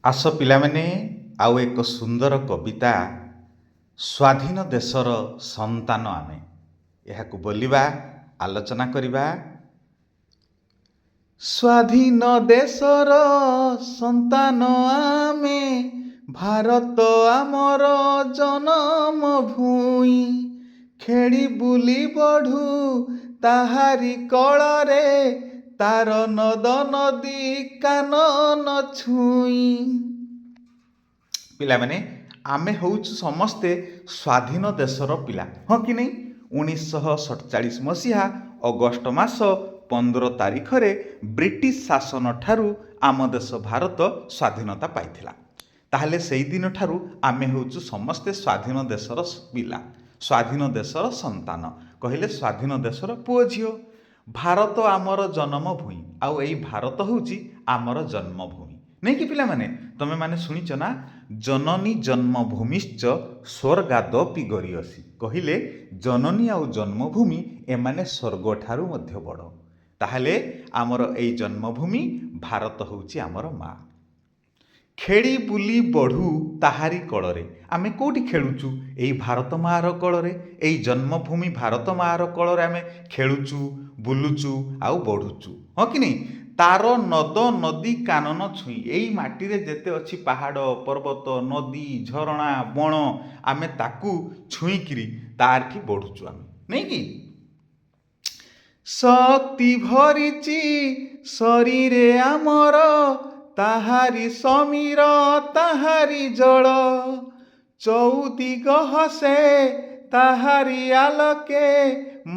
ଆସ ପିଲାମାନେ ଆଉ ଏକ ସୁନ୍ଦର କବିତା ସ୍ୱାଧୀନ ଦେଶର ସନ୍ତାନ ଆମେ ଏହାକୁ ବୋଲିବା ଆଲୋଚନା କରିବା। ସ୍ୱାଧୀନ ଦେଶର ସନ୍ତାନ ଆମେ, ଭାରତ ଆମର ଜନମ ଭୂଇଁ। ଖେଳି ବୁଲି ବଢ଼ୁ ତାହାରି କଳରେ, ତାର ନଦ ନଦୀ କାନନ ଛୁଇଁ। ପିଲାମାନେ ଆମେ ହେଉଛୁ ସମସ୍ତେ ସ୍ୱାଧୀନ ଦେଶର ପିଲା, ହଁ କି ନାହିଁ? 1947 ମସିହା ଅଗଷ୍ଟ ମାସ 15 ତାରିଖରେ ବ୍ରିଟିଶ ଶାସନ ଠାରୁ ଆମ ଦେଶ ଭାରତ ସ୍ୱାଧୀନତା ପାଇଥିଲା। ତାହେଲେ ସେଇ ଦିନ ଠାରୁ ଆମେ ହେଉଛୁ ସମସ୍ତେ ସ୍ୱାଧୀନ ଦେଶର ପିଲା, ସ୍ୱାଧୀନ ଦେଶର ସନ୍ତାନ। କହିଲେ ସ୍ୱାଧୀନ ଦେଶର ପୁଅ ଝିଅ। ଭାରତ ଆମର ଜନ୍ମଭୂମି, ଆଉ ଏଇ ଭାରତ ହେଉଛି ଆମର ଜନ୍ମଭୂମି, ନାଇଁ କି ପିଲାମାନେ? ତମେ ମାନେ ଶୁଣିଛ ନା, ଜନନୀ ଜନ୍ମଭୂମିଶ୍ଚ ସ୍ୱର୍ଗାଦପି ଗରୀୟସୀ। କହିଲେ ଜନନୀ ଆଉ ଜନ୍ମଭୂମି ଏମାନେ ସ୍ୱର୍ଗଠାରୁ ମଧ୍ୟ ବଡ଼। ତାହେଲେ ଆମର ଏଇ ଜନ୍ମଭୂମି ଭାରତ ହେଉଛି ଆମର ମା। ଖେଳି ବୁଲି ବଢ଼ୁ ତାହାରି କଳରେ। ଆମେ କେଉଁଠି ଖେଳୁଛୁ? ଏଇ ଭାରତ ମାଆର କଳରେ, ଏଇ ଜନ୍ମଭୂମି ଭାରତ ମାଆର କଳରେ ଆମେ ଖେଳୁଛୁ, ବୁଲୁଛୁ ଆଉ ବଢ଼ୁଛୁ, ହଁ କି ନାହିଁ? ତାର ନଦ ନଦୀ କାନନ ଛୁଇଁ। ଏଇ ମାଟିରେ ଯେତେ ଅଛି ପାହାଡ଼ ପର୍ବତ ନଦୀ ଝରଣା ବଣ, ଆମେ ତାକୁ ଛୁଇଁକିରି ତାରଠି ବଢ଼ୁଛୁ ଆମେ, ନାଇଁ କି? ଶକ୍ତି ଭରିଛି ଶରୀରେ ଆମର, ତାହାରି ସମୀର ତାହାରି ଜଳ। ଚଉଦିଗ ହସେ ତାହାରି ଆଲୋକେ,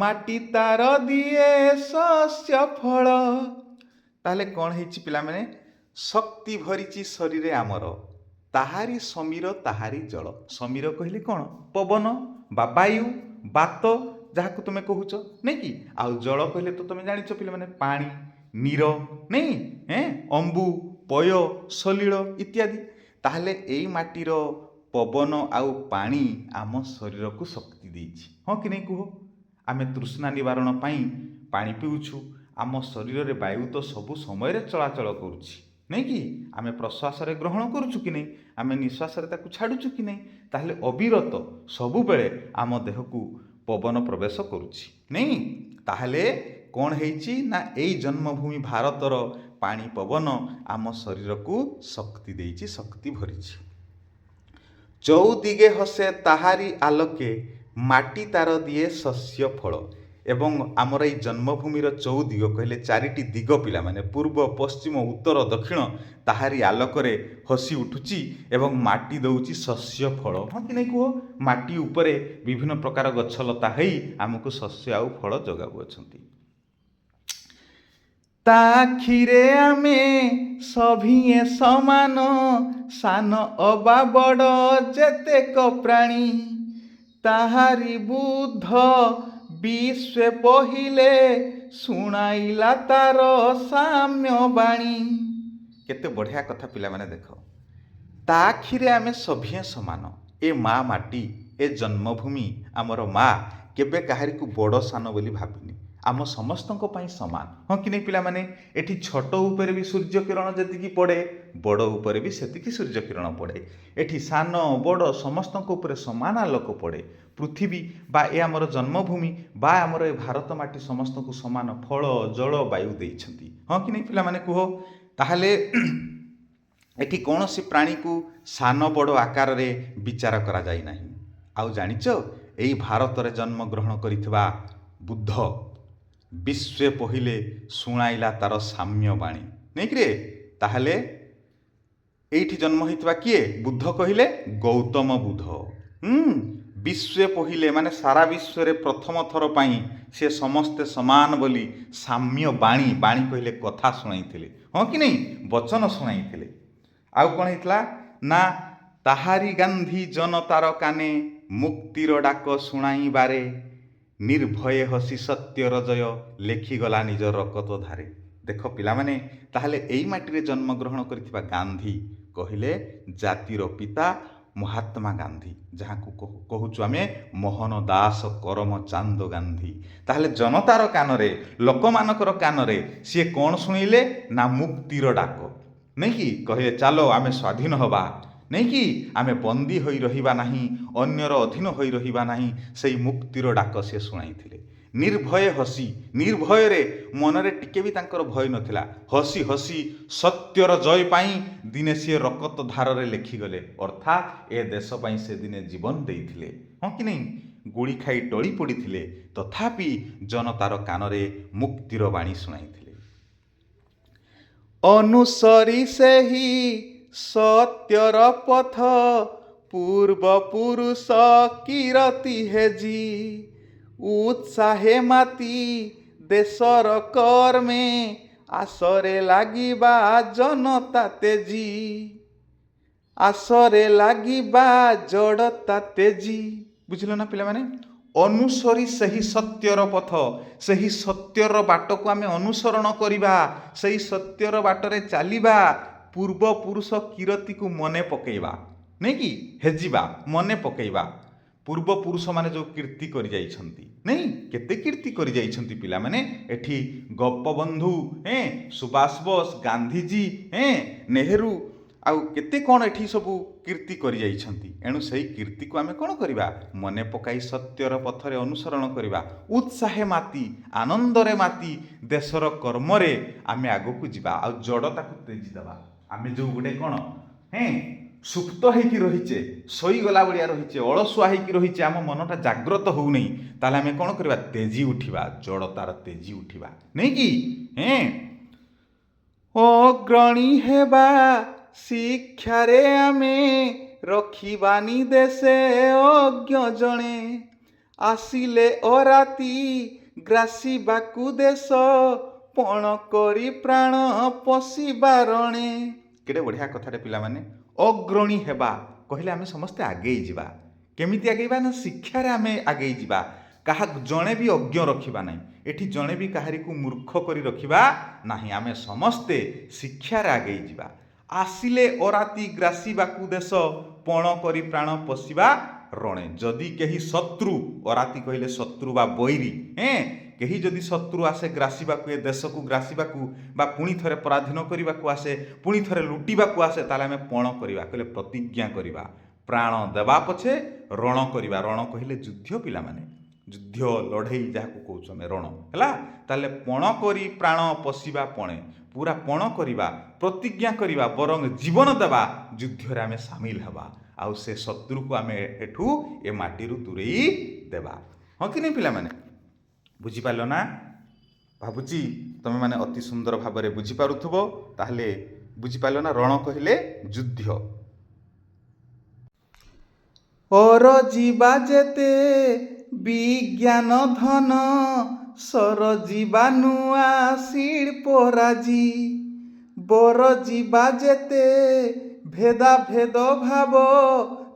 ମାଟି ତାର ଦିଏ ଶସ୍ୟ ଫଳ। ତାହେଲେ କ'ଣ ହେଇଛି ପିଲାମାନେ? ଶକ୍ତି ଭରିଛି ଶରୀରେ ଆମର, ତାହାରି ସମୀର ତାହାରି ଜଳ। ସମୀର କହିଲେ କ'ଣ? ପବନ ବା ବାୟୁ, ବାତ ଯାହାକୁ ତୁମେ କହୁଛ, ନାଇଁ କି? ଆଉ ଜଳ କହିଲେ ତ ତୁମେ ଜାଣିଛ ପିଲାମାନେ, ପାଣି, ନୀର, ନାଇଁ, ଅମ୍ବୁ, ପୟ, ସଲିଳ ଇତ୍ୟାଦି। ତାହେଲେ ଏଇ ମାଟିର ପବନ ଆଉ ପାଣି ଆମ ଶରୀରକୁ ଶକ୍ତି ଦେଇଛି, ହଁ କି ନାହିଁ କୁହ? ଆମେ ତୃଷ୍ଣା ନିବାରଣ ପାଇଁ ପାଣି ପିଉଛୁ। ଆମ ଶରୀରରେ ବାୟୁ ତ ସବୁ ସମୟରେ ଚଳାଚଳ କରୁଛି, ନାଇଁ କି? ଆମେ ପ୍ରଶ୍ୱାସରେ ଗ୍ରହଣ କରୁଛୁ କି ନାହିଁ, ଆମେ ନିଶ୍ୱାସରେ ତାକୁ ଛାଡ଼ୁଛୁ କି ନାହିଁ? ତାହେଲେ ଅବିରତ ସବୁବେଳେ ଆମ ଦେହକୁ ପବନ ପ୍ରବେଶ କରୁଛି, ନାଇଁ? ତାହେଲେ କ'ଣ ହେଇଛି ନା, ଏଇ ଜନ୍ମଭୂମି ଭାରତର ପାଣି ପବନ ଆମ ଶରୀରକୁ ଶକ୍ତି ଦେଇଛି, ଶକ୍ତି ଭରିଛି। ଚଉଦିଗେ ହସେ ତାହାରି ଆଲୋକେ, ମାଟି ତାର ଦିଏ ଶସ୍ୟ ଫଳ। ଏବଂ ଆମର ଏଇ ଜନ୍ମଭୂମିର ଚଉଦିଗ କହିଲେ ଚାରିଟି ଦିଗ ପିଲାମାନେ, ପୂର୍ବ ପଶ୍ଚିମ ଉତ୍ତର ଦକ୍ଷିଣ, ତାହାରି ଆଲୋକରେ ହସି ଉଠୁଛି ଏବଂ ମାଟି ଦେଉଛି ଶସ୍ୟ ଫଳ, ହଁ କି ନାହିଁ କୁହ? ମାଟି ଉପରେ ବିଭିନ୍ନ ପ୍ରକାର ଗଛଲତା ହେଇ ଆମକୁ ଶସ୍ୟ ଆଉ ଫଳ ଯୋଗାଉଅଛନ୍ତି। ତା ଆଖିରେ ଆମେ ସଭିଏଁ ସମାନ, ସାନ ଅବା ବଡ଼ ଯେତେକ ପ୍ରାଣୀ। ତାହାରି ବୁଦ୍ଧ ବିଶ୍ୱେ ପହିଲେ, ଶୁଣାଇଲା ତାର ସାମ୍ୟ ବାଣୀ। କେତେ ବଢ଼ିଆ କଥା ପିଲାମାନେ, ଦେଖ। ତା ଆଖିରେ ଆମେ ସଭିଏଁ ସମାନ। ଏ ମା ମାଟି, ଏ ଜନ୍ମଭୂମି ଆମର ମା କେବେ କାହାରିକୁ ବଡ଼ ସାନ ବୋଲି ଭାବିନି, ଆମ ସମସ୍ତଙ୍କ ପାଇଁ ସମାନ, ହଁ କି ନାହିଁ ପିଲାମାନେ? ଏଠି ଛୋଟ ଉପରେ ବି ସୂର୍ଯ୍ୟ କିରଣ ଯେତିକି ପଡ଼େ, ବଡ଼ ଉପରେ ବି ସେତିକି ସୂର୍ଯ୍ୟ କିରଣ ପଡ଼େ। ଏଠି ସାନ ବଡ଼ ସମସ୍ତଙ୍କ ଉପରେ ସମାନ ଆଲୋକ ପଡ଼େ। ପୃଥିବୀ ବା ଏ ଆମର ଜନ୍ମଭୂମି ବା ଆମର ଏ ଭାରତ ମାଟି ସମସ୍ତଙ୍କୁ ସମାନ ଫଳ ଜଳ ବାୟୁ ଦେଇଛନ୍ତି, ହଁ କି ନାହିଁ ପିଲାମାନେ କୁହ? ତାହେଲେ ଏଠି କୌଣସି ପ୍ରାଣୀକୁ ସାନ ବଡ଼ ଆକାରରେ ବିଚାର କରାଯାଇ ନାହିଁ। ଆଉ ଜାଣିଛ, ଏଇ ଭାରତରେ ଜନ୍ମଗ୍ରହଣ କରିଥିବା ବୁଦ୍ଧ ବିଶ୍ୱେ ପହିଲେ, ଶୁଣାଇଲା ତାର ସାମ୍ୟ ବାଣୀ, ନାଇକିରେ? ତାହେଲେ ଏଇଠି ଜନ୍ମ ହେଇଥିବା କିଏ? ବୁଦ୍ଧ କହିଲେ ଗୌତମ ବୁଦ୍ଧ। ବିଶ୍ୱେ ପହିଲେ ମାନେ ସାରା ବିଶ୍ୱରେ ପ୍ରଥମ ଥର ପାଇଁ ସେ ସମସ୍ତେ ସମାନ ବୋଲି ସାମ୍ୟ ବାଣୀ, ବାଣୀ କହିଲେ କଥା ଶୁଣାଇଥିଲେ, ହଁ କି ନାହିଁ? ବଚନ ଶୁଣାଇଥିଲେ। ଆଉ କ'ଣ ହେଇଥିଲା ନା, ତାହାରି ଗାନ୍ଧୀ ଜନତାର କାନେ, ମୁକ୍ତିର ଡାକ ଶୁଣାଇବାରେ, ନିର୍ଭୟ ହସି ସତ୍ୟର ଜୟ, ଲେଖିଗଲା ନିଜ ରକତ ଧାରେ। ଦେଖ ପିଲାମାନେ, ତାହେଲେ ଏଇ ମାଟିରେ ଜନ୍ମଗ୍ରହଣ କରିଥିବା ଗାନ୍ଧୀ କହିଲେ ଜାତିର ପିତା ମହାତ୍ମା ଗାନ୍ଧୀ, ଯାହାକୁ କହୁଛୁ ଆମେ ମୋହନ ଦାସ କରମଚାନ୍ଦ ଗାନ୍ଧୀ। ତାହେଲେ ଜନତାର କାନରେ, ଲୋକମାନଙ୍କର କାନରେ ସିଏ କ'ଣ ଶୁଣିଲେ ନା, ମୁକ୍ତିର ଡାକ, नहीं कि कहे चलो आमे स्वाधीन हवा नहीं कि आमे बंदी होई रहिबा नाही अन्यर अधीन होई रहिबा नाही सेई मुक्तिर डाक से शुणाइथिले निर्भय हसी निर्भय रे मनरे टिके भी तांकर भय नथिला हसी हसी सत्यर जय पाई दिने से रकत धार रे लेखि गले अर्थात ए देश पाई से दिने जीवन देइथिले हां कि नहीं गुड़ी खाई टळी पड़िथिले तथापि जनतार कानरे मुक्तिर बाणी शुणाइथिले अनुसरी से ही सत्यर पथ पूर्व पुरुष कीरति हेजी उत्साहे माती देशर कर्मे आसरे लागिबा जनता तेजी आसरे लागिबा जड़ता तेजी बुझल ना पिला माने अनुसरी सही सत्यर पथ सही सत्यर बाट को आमे अनुसरण करिबा सही सत्यर बाटरे चलिबा पूर्व पुरुष कीरति को मने पकेइबा नहीं कि हेजिबा मने पकेइबा पूर्व पुरुष माने जो कीर्ति करि जाइछंती नहीं केते कीर्ति करि जाइछंती पिला माने एठी गोपबंधु सुभाष बोस गांधी जी नेहरू आउ केते कोन एठी सबु कीर्ति करि जाइछंती एणु सही कीर्ति को आमे कोन करिबा मने पकाई सत्यर पथरे अनुसरण करिबा उत्साहे माती आनंदरे माती देशर कर्मरे आमे आगो को जिबा आउ जड़ता को तेजी दबा आमे जो गुडे कोन सुप्त होइकी रहिचे सोई गला बलिया रहिचे अलसुआ होइकी रहिचे आम मनटा जाग्रत हो नहीं ताले आमे कोन करिबा तेजी उठिबा जड़तार तेजी उठिबा नहीं कि अग्रणी हेबा शिक्षारे आमे रखिबानी देशे अज्ञ जणे आसिले अराती ग्रासीबाकू देश पण करी प्राण पशिबा रणे केडे बढ़िया कथाटे पिला माने अग्रणी हेबा कहले आमे समस्ते आगे जिबा केमिति आगेबा ना शिक्षा रे आमे आगे जिबा कहा जणे भी अज्ञ रखिबा नाही एठी जणे भी काहारी को मूर्ख करी रखिबा नाही आमे समस्ते शिक्षा रे आगे जिबा आसिले अराती ग्रासीबाकू देश पण करी प्राण पशिबा रणे जदि केही शत्रु अराती कहले शत्रु बा बैरी केही जदि शत्रु आसे ग्रासीबाकू ए देश को ग्रासीबाकू बा पुणी थरे पराधीन करबाकू आसे पुणी थरे लुटिबाकू आसे ताले आमे पण करिबा कहले प्रतिज्ञा करिबा प्राण देवा पछे रण करिबा रण कहले युद्ध पिला माने युद्ध लड़ई जहाँ को कौन रण है ताले पण करी प्राण पशिबा पणे पूरा पण करिबा प्रतिज्ञा करिबा बरंग जीवन देवा युद्ध रे आमे शामिल हवा आउ से शत्रु को आमे एठू ए माटी रु दूरेई देबा हां कि नहीं पिला माने बुझी पालो ना भाबुची तमे माने अति सुंदर भाव रे बुझी पारुथबो ताहले बुझी पालो ना रण कहले युद्ध और जीवा जेते विज्ञान धन सर जीवा नुआ शिल्पराजी बर जीवा जेते भेदा भेद भाव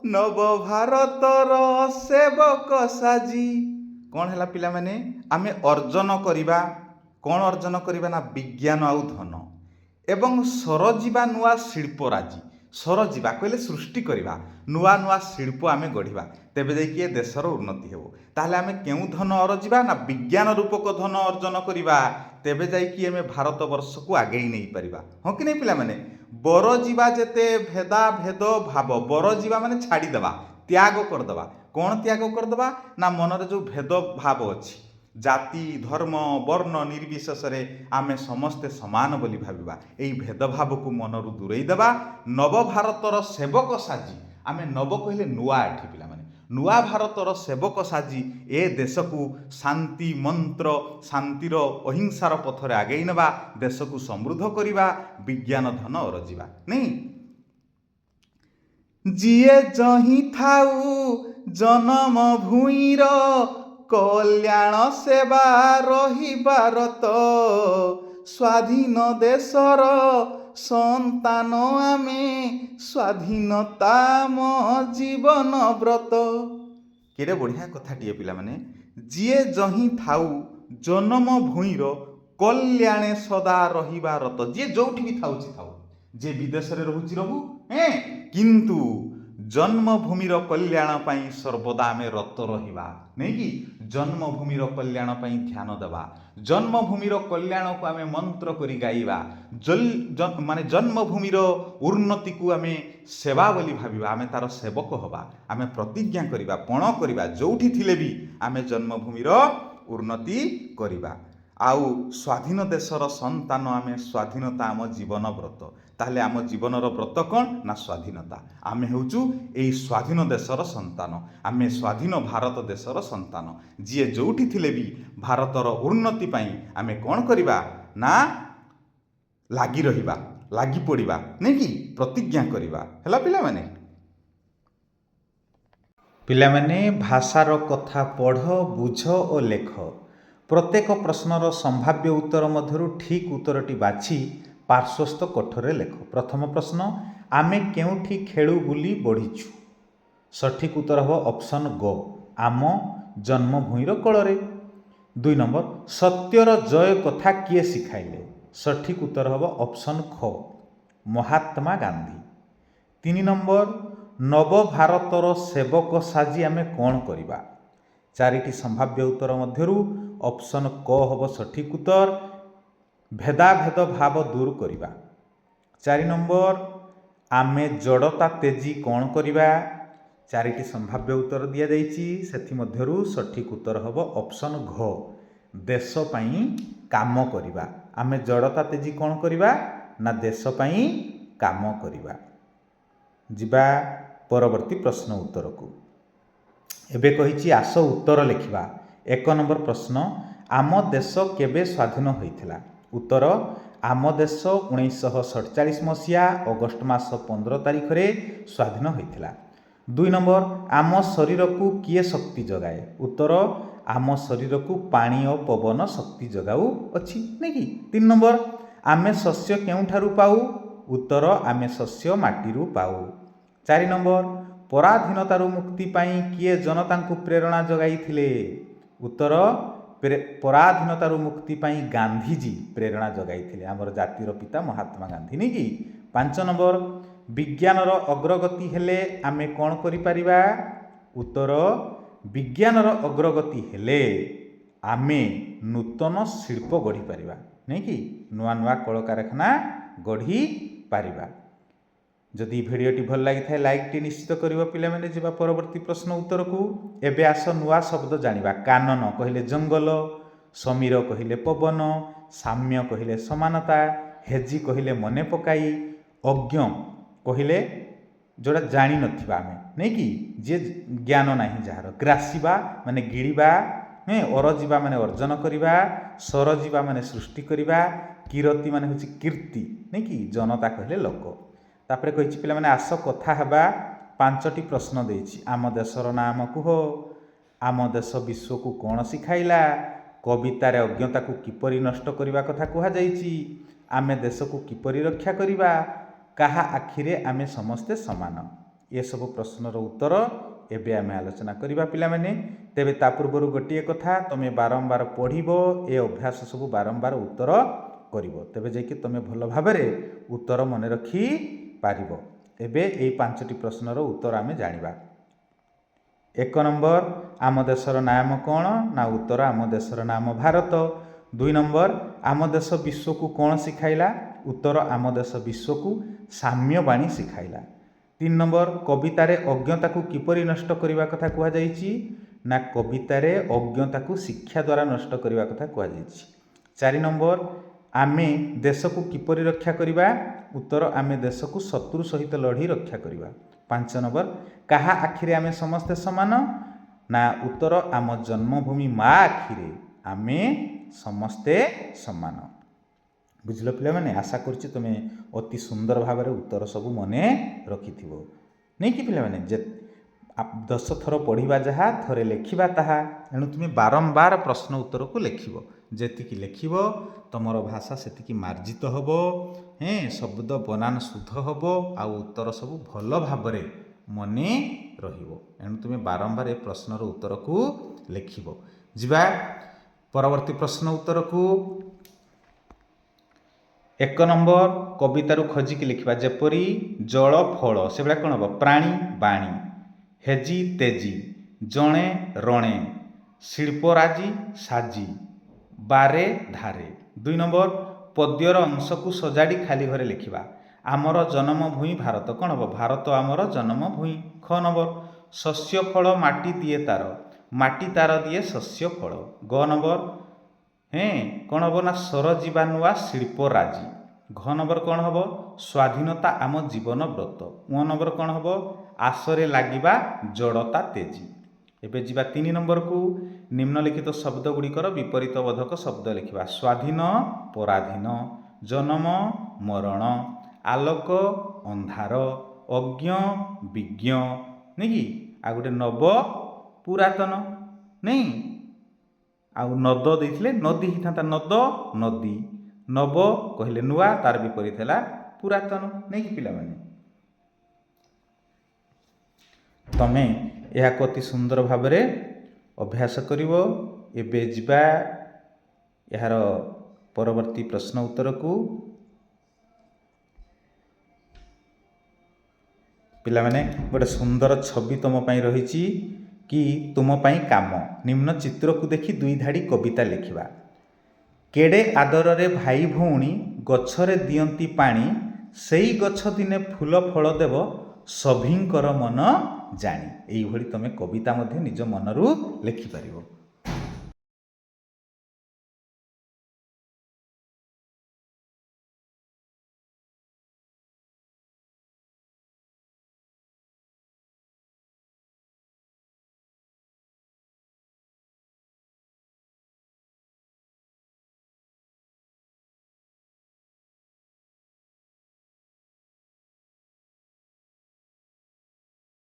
नव भारतर सेवक साजी कौन है पिला माने आमे अर्जन करिबा कौन अर्जन करिबा ना विज्ञान आउ धन एवं सर जीवा नुआ शिल्पराजी सर जीवा कहले सृष्टि करिबा नुआ नुआ शिल्प आमे गढ़िबा तेबे जाइए देशर उन्नति हेबो ताहले आमे केउ धन अर्जिबा ना विज्ञान रूपक धन अर्जन करिबा तेबे जाइए आमे भारत वर्ष को आगे नहीं पारिबा हां कि नहीं पिला माने बर जीवा जेते भेदा भेद भाव बर जीवा माने छाड़ी देबा त्याग कर देबा कौन त्याग कर देबा ना मनरे जो भेद भाव अछि जाति धर्म वर्ण निर्विशेष रे आमे समस्ते समान बोली भाबिबा एई भेदभाव को मनरु दूरेई देबा नव भारतर सेवक साजी आमे नव कहले नुआ एठी पिला माने नुआ भारतर सेवक साजी ए देश को शांति मंत्र शांतिर अहिंसार पथरे आगेई नेबा देश को समृद्ध करिबा विज्ञान धन अरजिबा नहीं जिए जही थाऊ जन्म भूईर कल्याण सेवा रहिबारत स्वाधीन देशर संतान आमे स्वाधीनता मो जीवन व्रत केरे बढ़िया कथाटिए पिला माने जिए जही थाऊ जन्म भूईर कल्याणे सदा रहिबारत जे जोठी भी थाउची थाऊ जे विदेश रे रहुची रहू किंतु ଜନ୍ମଭୂମିର କଲ୍ୟାଣ ପାଇଁ ସର୍ବଦା ଆମେ ରତ ରହିବା ନାଇଁ କି ଜନ୍ମଭୂମିର କଲ୍ୟାଣ ପାଇଁ ଧ୍ୟାନ ଦେବା ଜନ୍ମଭୂମିର କଲ୍ୟାଣକୁ ଆମେ ମନ୍ତ୍ର କରି ଗାଇବା ମାନେ ଜନ୍ମଭୂମିର ଉନ୍ନତିକୁ ଆମେ ସେବା ବୋଲି ଭାବିବା ଆମେ ତାର ସେବକ ହେବା ଆମେ ପ୍ରତିଜ୍ଞା କରିବା ପଣ କରିବା ଯେଉଁଠି ଥିଲେ ବି ଆମେ ଜନ୍ମଭୂମିର ଉନ୍ନତି କରିବା ଆଉ ସ୍ୱାଧୀନ ଦେଶର ସନ୍ତାନ ଆମେ ସ୍ୱାଧୀନତା ଆମ ଜୀବନ ବ୍ରତ ତାହେଲେ ଆମ ଜୀବନର ବ୍ରତ କ'ଣ ନା ସ୍ୱାଧୀନତା ଆମେ ହେଉଛୁ ଏଇ ସ୍ୱାଧୀନ ଦେଶର ସନ୍ତାନ ଆମେ ସ୍ୱାଧୀନ ଭାରତ ଦେଶର ସନ୍ତାନ ଯିଏ ଯେଉଁଠି ଥିଲେ ବି ଭାରତର ଉନ୍ନତି ପାଇଁ ଆମେ କ'ଣ କରିବା ନା ଲାଗି ରହିବା ଲାଗି ପଡ଼ିବା ନାଇଁ କି ପ୍ରତିଜ୍ଞା କରିବା ହେଲା ପିଲାମାନେ ଭାଷାର କଥା ପଢ଼ ବୁଝ ଓ ଲେଖ ପ୍ରତ୍ୟେକ ପ୍ରଶ୍ନର ସମ୍ଭାବ୍ୟ ଉତ୍ତର ମଧ୍ୟରୁ ଠିକ୍ ଉତ୍ତରଟି ବାଛି ପାର୍ଶ୍ୱସ୍ଥ କୋଠରେ ଲେଖ ପ୍ରଥମ ପ୍ରଶ୍ନ ଆମେ କେଉଁଠି ଖେଳୁ ବୁଲି ବଢ଼ିଛୁ ସଠିକ୍ ଉତ୍ତର ହେବ ଅପସନ୍ ଗ ଆମ ଜନ୍ମଭୂମିର କୋଳରେ 2 ନମ୍ବର ସତ୍ୟର ଜୟ କଥା କିଏ ଶିଖାଇଲେ ସଠିକ୍ ଉତ୍ତର ହେବ ଅପସନ୍ ଖ ମହାତ୍ମା ଗାନ୍ଧୀ 3 ନମ୍ବର ନବଭାରତର ସେବକ ସାଜି ଆମେ କ'ଣ କରିବା 4ଟି ସମ୍ଭାବ୍ୟ ଉତ୍ତର ମଧ୍ୟରୁ ଅପସନ୍ କ ହେବ ସଠିକ୍ ଉତ୍ତର ଭେଦାଭେଦ ଭାବ ଦୂର କରିବା 4 ନମ୍ବର ଆମେ ଜଡ଼ତା ତେଜି କ'ଣ କରିବା 4ଟି ସମ୍ଭାବ୍ୟ ଉତ୍ତର ଦିଆଯାଇଛି ସେଥିମଧ୍ୟରୁ ସଠିକ୍ ଉତ୍ତର ହେବ ଅପସନ୍ ଘ ଦେଶ ପାଇଁ କାମ କରିବା ଆମେ ଜଡ଼ତା ତେଜି କ'ଣ କରିବା ନା ଦେଶ ପାଇଁ କାମ କରିବା ଯିବା ପରବର୍ତ୍ତୀ ପ୍ରଶ୍ନ ଉତ୍ତରକୁ ଏବେ କହିଛି ଆସ ଉତ୍ତର ଲେଖିବା 1 ନମ୍ବର ପ୍ରଶ୍ନ ଆମ ଦେଶ କେବେ ସ୍ୱାଧୀନ ହୋଇଥିଲା ଉତ୍ତର ଆମ ଦେଶ 1947 ମସିହା ଅଗଷ୍ଟ ମାସ 15 ତାରିଖରେ ସ୍ୱାଧୀନ ହୋଇଥିଲା 2 ନମ୍ବର ଆମ ଶରୀରକୁ କିଏ ଶକ୍ତି ଯୋଗାଏ ଉତ୍ତର ଆମ ଶରୀରକୁ ପାଣି ଓ ପବନ ଶକ୍ତି ଯୋଗାଉଅଛି ନାଇଁ କି 3 ନମ୍ବର ଆମେ ଶସ୍ୟ କେଉଁଠାରୁ ପାଉ ଉତ୍ତର ଆମେ ଶସ୍ୟ ମାଟିରୁ ପାଉ 4 ନମ୍ବର ପରାଧୀନତାରୁ ମୁକ୍ତି ପାଇଁ କିଏ ଜନତାଙ୍କୁ ପ୍ରେରଣା ଯୋଗାଇଥିଲେ ଉତ୍ତର ପରାଧୀନତାରୁ ମୁକ୍ତି ପାଇଁ ଗାନ୍ଧୀଜୀ ପ୍ରେରଣା ଯୋଗାଇଥିଲେ ଆମର ଜାତିର ପିତା ମହାତ୍ମା ଗାନ୍ଧୀ ନାଇଁ କି 5 ନମ୍ବର ବିଜ୍ଞାନର ଅଗ୍ରଗତି ହେଲେ ଆମେ କ'ଣ କରିପାରିବା ଉତ୍ତର ବିଜ୍ଞାନର ଅଗ୍ରଗତି ହେଲେ ଆମେ ନୂତନ ଶିଳ୍ପ ଗଢ଼ିପାରିବା ନାଇଁ କି ନୂଆ ନୂଆ କଳକାରଖାନା ଗଢ଼ିପାରିବା ଯଦି ଭିଡ଼ିଓଟି ଭଲ ଲାଗିଥାଏ ଲାଇକ୍ଟି ନିଶ୍ଚିତ କରିବ ପିଲାମାନେ ଯିବା ପରବର୍ତ୍ତୀ ପ୍ରଶ୍ନ ଉତ୍ତରକୁ ଏବେ ଆସ ନୂଆ ଶବ୍ଦ ଜାଣିବା କାନନ କହିଲେ ଜଙ୍ଗଲ ସମୀର କହିଲେ ପବନ ସାମ୍ୟ କହିଲେ ସମାନତା ହେଜି କହିଲେ ମନେ ପକାଇ ଅଜ୍ଞ କହିଲେ ଯେଉଁଟା ଜାଣିନଥିବା ଆମେ ନାଇଁ କି ଯିଏ ଜ୍ଞାନ ନାହିଁ ଯାହାର ଗ୍ରାସିବା ମାନେ ଗିଳିବା ଅରଜିବା ମାନେ ଅର୍ଜନ କରିବା ସରଜିବା ମାନେ ସୃଷ୍ଟି କରିବା କିରତି ମାନେ ହେଉଛି କୀର୍ତ୍ତି ନାଇଁ କି ଜନତା କହିଲେ ଲୋକ ତାପରେ କହିଛି ପିଲାମାନେ ଆସ କଥା ହେବା 5ଟି ପ୍ରଶ୍ନ ଦେଇଛି ଆମ ଦେଶର ନାମ କୁହ ଆମ ଦେଶ ବିଶ୍ୱକୁ କ'ଣ ଶିଖାଇଲା କବିତାରେ ଅଜ୍ଞତାକୁ କିପରି ନଷ୍ଟ କରିବା କଥା କୁହାଯାଇଛି ଆମେ ଦେଶକୁ କିପରି ରକ୍ଷା କରିବା କାହା ଆଖିରେ ଆମେ ସମସ୍ତେ ସମାନ ଏସବୁ ପ୍ରଶ୍ନର ଉତ୍ତର ଏବେ ଆମେ ଆଲୋଚନା କରିବା ପିଲାମାନେ ତେବେ ତା ପୂର୍ବରୁ ଗୋଟିଏ କଥା ତୁମେ ବାରମ୍ବାର ପଢ଼ିବ ଏ ଅଭ୍ୟାସ ସବୁ ବାରମ୍ବାର ଉତ୍ତର କରିବ ତେବେ ଯାଇକି ତୁମେ ଭଲ ଭାବରେ ଉତ୍ତର ମନେ ରଖିପାରିବ ଏବେ ଏଇ 5ଟି ପ୍ରଶ୍ନର ଉତ୍ତର ଆମେ ଜାଣିବା 1 ନମ୍ବର ଆମ ଦେଶର ନାମ କ'ଣ ନା ଉତ୍ତର ଆମ ଦେଶର ନାମ ଭାରତ 2 ନମ୍ବର ଆମ ଦେଶ ବିଶ୍ୱକୁ କ'ଣ ଶିଖାଇଲା ଉତ୍ତର ଆମ ଦେଶ ବିଶ୍ୱକୁ ସାମ୍ୟବାଣୀ ଶିଖାଇଲା 3 ନମ୍ବର କବିତାରେ ଅଜ୍ଞତାକୁ କିପରି ନଷ୍ଟ କରିବା କଥା କୁହାଯାଇଛି ନା କବିତାରେ ଅଜ୍ଞତାକୁ ଶିକ୍ଷା ଦ୍ୱାରା ନଷ୍ଟ କରିବା କଥା କୁହାଯାଇଛି 4 ନମ୍ବର ଆମେ ଦେଶକୁ କିପରି ରକ୍ଷା କରିବା ଉତ୍ତର ଆମେ ଦେଶକୁ ଶତ୍ରୁ ସହିତ ଲଢ଼ି ରକ୍ଷା କରିବା 5 ନମ୍ବର କାହା ଆଖିରେ ଆମେ ସମସ୍ତେ ସମାନ ନା ଉତ୍ତର ଆମ ଜନ୍ମଭୂମି ମା ଆଖିରେ ଆମେ ସମସ୍ତେ ସମାନ ବୁଝିଲ ପିଲାମାନେ ଆଶା କରୁଛି ତୁମେ ଅତି ସୁନ୍ଦର ଭାବରେ ଉତ୍ତର ସବୁ ମନେ ରଖିଥିବ ନାଇଁ କି ପିଲାମାନେ 10 ଥର ପଢ଼ିବା ଯାହା ଥରେ ଲେଖିବା ତାହା ଏଣୁ ତୁମେ ବାରମ୍ବାର ପ୍ରଶ୍ନ ଉତ୍ତରକୁ ଲେଖିବ ଯେତିକି ଲେଖିବ ତୁମର ଭାଷା ସେତିକି ମାର୍ଜିତ ହେବ ଶବ୍ଦ ବନାନ ଶୁଦ୍ଧ ହେବ ଆଉ ଉତ୍ତର ସବୁ ଭଲ ଭାବରେ ମନେ ରହିବ ଏଣୁ ତୁମେ ବାରମ୍ବାର ଏ ପ୍ରଶ୍ନର ଉତ୍ତରକୁ ଲେଖିବ ଯିବା ପରବର୍ତ୍ତୀ ପ୍ରଶ୍ନ ଉତ୍ତରକୁ एक नंबर कवितारू खोजिकी लिखा जेपरी जल फल से कौन हम प्राणी बाणी हेजी तेजी जणे रणे शिल्पराजी साजी बारे धारे। 2 नंबर पद्यर अंश को सजाड़ी खाली घरे लिखा आमर जन्मभूमि भारत कौन हम भारत आमर जन्मभूमि। ख नंबर शस्य फल माटी दिए तार माटी तार दिए शस्य फल। ग नंबर कौन हम ना सर जीवा नुआ शिल्पराजी। घ नंबर कौन हम स्वाधीनता आम जीवन व्रत। उ नंबर कौन हम आसरे लगिबा जड़ता तेजी। एबे जीवा 3 नंबर को निम्नलिखित शब्द गुड़िकर विपरीत बोधक शब्द लिखा स्वाधीन पराधीन जन्म मरण आलोक अंधार अज्ञ विज्ञ नहीं कि आ गोटे नव पुरातन नहीं आउ नद देथिले नदी ही था नद नदी नव कहले नुआ तार विपरीत है पुरातन नहीं कि पिला माने तमें यह अति सुंदर भाव अभ्यास करिवो। एबे जिबा यार परवर्ती प्रश्न उत्तर को पिला माने गोटे सुंदर छवि तुम पाई रही कि तुम पाई काम निम्न चित्र को देखि 2 धाड़ी कविता लिखिबा। केड़े आदर रे भाई भौणी गछरे दियंती पानी सेई गछ दिने फूल फल देव सभींकर मन जानी। एई भली तमे कविता मध्य निज मनरू लिखि परिबो।